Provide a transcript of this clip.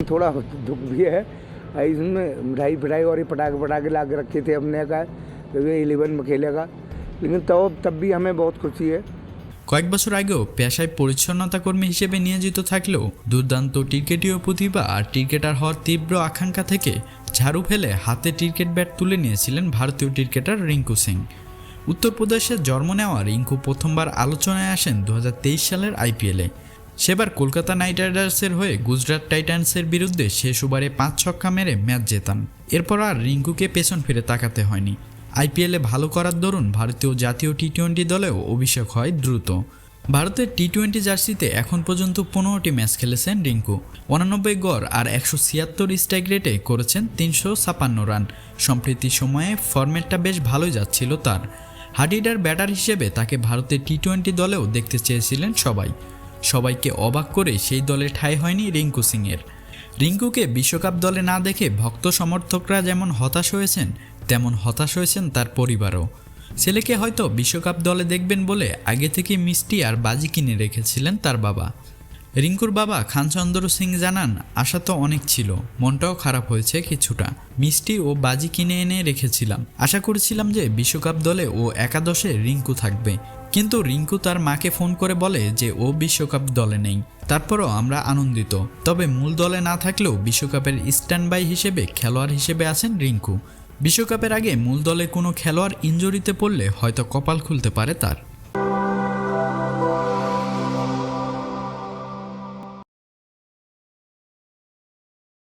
थोड़ा दुख भी है इसमें मिठाई फिठाई और ये पटाखे पटाखे ला के रखे थे हमने कहा तो ये 11 में खेलेगा, लेकिन तब भी हमें बहुत खुशी है। কয়েক বছর আগেও পেশায় পরিচ্ছন্নতা কর্মী হিসেবে নিয়োজিত থাকলেও দুর্দান্ত ক্রিকেটীয় প্রতিভা আর ক্রিকেটার হওয়ার তীব্র আকাঙ্ক্ষা থেকে ঝাড়ু ফেলে হাতে ক্রিকেট ব্যাট তুলে নিয়েছিলেন ভারতীয় ক্রিকেটার রিঙ্কু সিং। উত্তরপ্রদেশে জন্ম নেওয়া রিঙ্কু প্রথমবার আলোচনায় আসেন 2023 সালের আইপিএলে। সেবার কলকাতা নাইট রাইডার্সের হয়ে গুজরাট টাইটান্সের বিরুদ্ধে শেষ ওভারে 5 ছক্কা মেরে ম্যাচ জেতান। এরপর আর রিঙ্কুকে পেছন ফিরে তাকাতে হয়নি। আইপিএলে ভালো করার দরুন ভারতীয় জাতীয় টি-20 দলেও অভিষেক হয় দ্রুত। ভারতের টি-20 জার্সিতে এখন পর্যন্ত 15টি ম্যাচ খেলেছেন রিঙ্কু। 89 গড় আর 176 স্ট্রাইক রেটে করেছেন 356 রান। সম্প্রতি সময়ে ফরম্যাটটা বেশ ভালোই যাচ্ছিল তার। হার্ড-হিটার ব্যাটার হিসেবে তাকে ভারতের টি-20 দলেও দেখতে চেয়েছিলেন সবাইকে অবাক করে সেই দলে ঠাঁই হয়নি রিঙ্কু সিংয়ের। রিঙ্কুকে বিশ্বকাপ দলে না দেখে ভক্ত সমর্থকরা যেমন হতাশ হয়েছেন, তেমন হতাশ হয়েছেন তার পরিবারও। ছেলেকে হয়তো বিশ্বকাপ দলে দেখবেন বলে আগে থেকে মিষ্টি আর বাজি কিনে রেখেছিলেন তার বাবা। রিঙ্কুর বাবা খানচন্দ্র সিং জানান, আশা তো অনেক ছিল, মনটাও খারাপ হয়েছে কিছুটা। মিষ্টি ও বাজি কিনে এনে রেখেছিলাম, আশা করেছিলাম যে বিশ্বকাপ দলে ও একাদশে রিঙ্কু থাকবে, কিন্তু রিঙ্কু তার মাকে ফোন করে বলে যে ও বিশ্বকাপ দলে নেই। তারপরও আমরা আনন্দিত, তবে মূল দলে না থাকলেও বিশ্বকাপের স্ট্যান্ড বাই হিসেবে খেলোয়াড় হিসেবে আছেন রিঙ্কু। বিশ্বকাপের আগে মূল দলে কোনো খেলোয়াড় ইনজুরিতে পড়লে হয়তো কপাল খুলতে পারে তার।